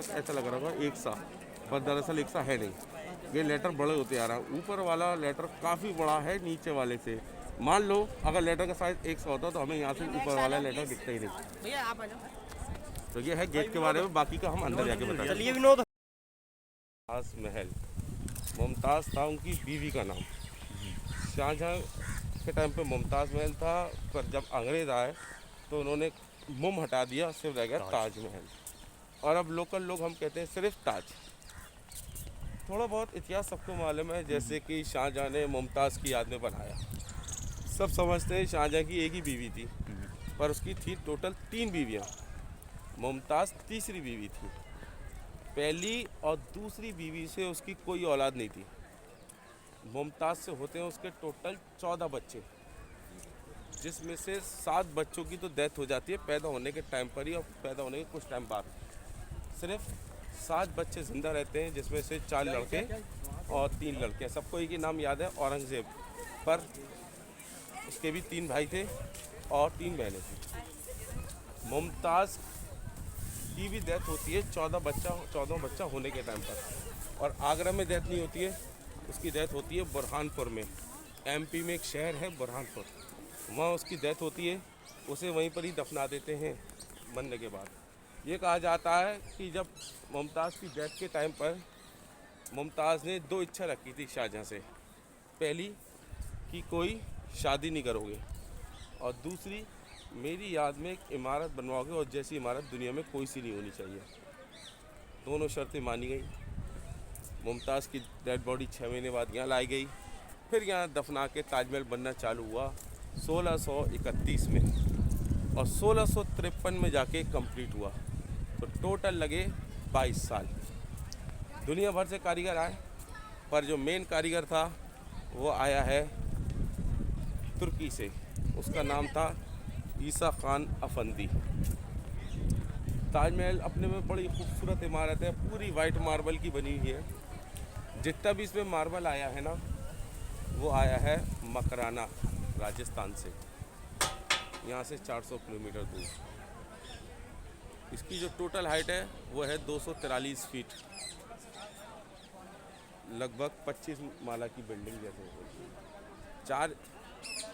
ऐसा लग रहा होगा एक सा, पर दरअसल एक सा है नहीं। ये लेटर बड़े होते आ रहा है। ऊपर वाला लेटर काफ़ी बड़ा है नीचे वाले से। मान लो अगर लेटर का साइज एक सा होता तो हमें यहाँ से ऊपर वाला लेटर दिखता ही नहीं। भैया आप आ जाओ। तो ये है गेट के बारे में, बाकी का हम अंदर जाके बताएंगे। चलिए विनोद। मुमताज़ महल, मुमताज़ था उनकी बीवी का नाम। शाहजहाँ के टाइम पे मुमताज़ महल था, पर जब अंग्रेज़ आए तो उन्होंने मुम हटा दिया, सिर्फ रह गया ताजमहल। और अब लोकल लोग हम कहते हैं सिर्फ ताज। थोड़ा बहुत इतिहास सबको मालूम है, जैसे कि शाहजहाँ ने मुमताज़ की याद में बनाया। सब समझते हैं शाहजहाँ की एक ही बीवी थी, पर उसकी थी टोटल 3 बीवियाँ। मुमताज़ तीसरी बीवी थी। पहली और दूसरी बीवी से उसकी कोई औलाद नहीं थी। मुमताज़ से होते हैं उसके टोटल 14 बच्चे, जिसमें से 7 बच्चों की तो डेथ हो जाती है पैदा होने के टाइम पर ही, और पैदा होने के कुछ टाइम बाद सिर्फ 7 बच्चे ज़िंदा रहते हैं, जिसमें से 4 लड़के और 3 लड़कियाँ। सबको एक ही नाम याद है, औरंगज़ेब, पर उसके भी 3 भाई थे और 3 बहनें थी। मुमताज़ की भी डेथ होती है 14 बच्चा होने के टाइम पर। और आगरा में डेथ नहीं होती है, उसकी डेथ होती है बुरहानपुर में। एमपी में एक शहर है बुरहानपुर, वहाँ उसकी डेथ होती है। उसे वहीं पर ही दफना देते हैं मरने के बाद। ये कहा जाता है कि जब मुमताज़ की डेथ के टाइम पर मुमताज़ ने 2 इच्छा रखी थी शाहजहाँ से। पहली कि कोई शादी नहीं करोगे, और दूसरी मेरी याद में एक इमारत बनवाओगे, और जैसी इमारत दुनिया में कोई सी नहीं होनी चाहिए। दोनों शर्तें मानी गई। मुमताज़ की डेड बॉडी 6 महीने बाद यहाँ लाई गई, फिर यहाँ दफना के ताजमहल बनना चालू हुआ 1631 में, और 1653 में जाके कंप्लीट हुआ। तो टोटल लगे 22 साल। दुनिया भर से कारीगर आए, पर जो मेन कारीगर था वो आया है तुर्की से। उसका नाम था ईसा खान अफंदी। ताजमहल अपने में बड़ी खूबसूरत इमारत है, पूरी वाइट मार्बल की बनी हुई है। जितना भी इसमें मार्बल आया है ना, वो आया है मकराना, राजस्थान से, यहाँ से 400 किलोमीटर दूर। इसकी जो टोटल हाइट है वो है 243 फीट, लगभग 25 माला की बिल्डिंग जैसे। 4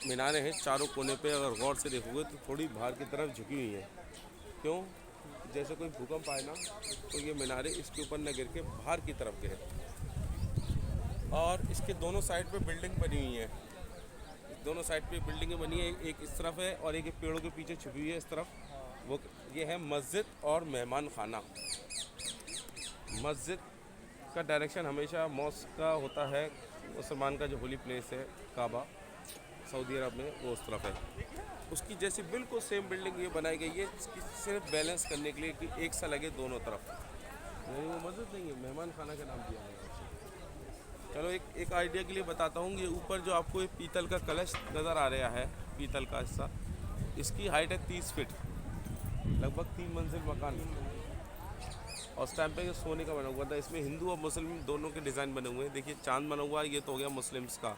मीनारें हैं चारों कोने पे, अगर गौर से देखोगे तो थोड़ी बाहर की तरफ झुकी हुई हैं। क्यों? जैसे कोई भूकंप आए ना, तो ये मीनारें इसके ऊपर न गिर के बाहर की तरफ गिरे। और इसके दोनों साइड पे बिल्डिंग बनी हुई है। दोनों साइड पे बिल्डिंगें बनी है, एक इस तरफ है और एक पेड़ों के पीछे छुपी हुई है इस तरफ। वो ये है मस्जिद और मेहमान खाना। मस्जिद का डायरेक्शन हमेशा मॉस्क का होता है, मुसलमान का जो होली प्लेस है काबा सऊदी अरब में, वो उस तरफ है। उसकी जैसी बिल्कुल सेम बिल्डिंग ये बनाई गई है, इसकी सिर्फ बैलेंस करने के लिए कि एक सा लगे दोनों तरफ। नहीं, वो मस्जिद नहीं है, मेहमान खाना का नाम दिया गया है। चलो एक आइडिया के लिए बताता हूँ। ये ऊपर जो आपको ये पीतल का कलश नज़र आ रहा है, पीतल का हिस्सा, इसकी हाइट है 30 फीट, लगभग 3 मंजिल मकान। और उस टाइम पे ये सोने का बना हुआ था। इसमें हिंदू और मुस्लिम दोनों के डिज़ाइन बने हुए हैं। देखिए चांद बना हुआ है, ये तो हो गया मुस्लिम्स का।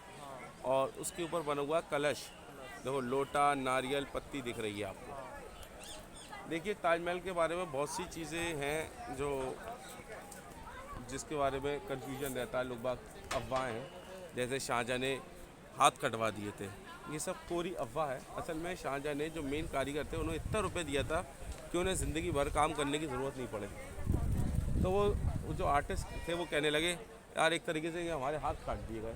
और उसके ऊपर बना हुआ कलश, देखो लोटा, नारियल, पत्ती दिख रही है आपको। देखिए ताजमहल के बारे में बहुत सी चीज़ें हैं जो जिसके बारे में कन्फ्यूजन रहता है, लोग बाग अफवाहें हैं। जैसे शाहजहाँ ने हाथ कटवा दिए थे, ये सब कोरी अफवाह है। असल में शाहजहाँ ने जो मेन कारीगर थे उन्हें इतना रुपये दिया था कि उन्हें ज़िंदगी भर काम करने की ज़रूरत नहीं पड़े। तो वो जो आर्टिस्ट थे वो कहने लगे यार एक तरीके से ये हमारे हाथ काट दिए गए।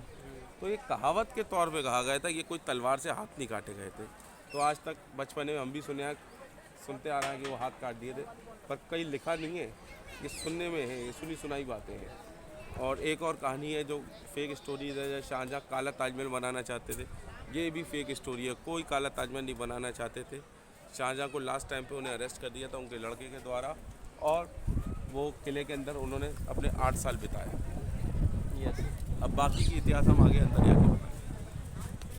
तो ये कहावत के तौर पे कहा गया था, ये कोई तलवार से हाथ नहीं काटे गए थे। तो आज तक बचपन में हम भी सुनते आ रहे हैं कि वो हाथ काट दिए थे, पर कहीं लिखा नहीं है, ये सुनने में है, ये सुनी सुनाई बातें हैं। और एक और कहानी है जो फेक स्टोरीज है, जैसे शाहजहाँ काला ताजमहल बनाना चाहते थे, ये भी फेक स्टोरी है। कोई काला ताजमहल नहीं बनाना चाहते थे। शाहजहाँ को लास्ट टाइम पे उन्हें अरेस्ट कर दिया था उनके लड़के के द्वारा, और वो किले के अंदर उन्होंने अपने 8 साल बिताए। अब बाकी की इतिहास हम आगे अंदर जाके बताएं।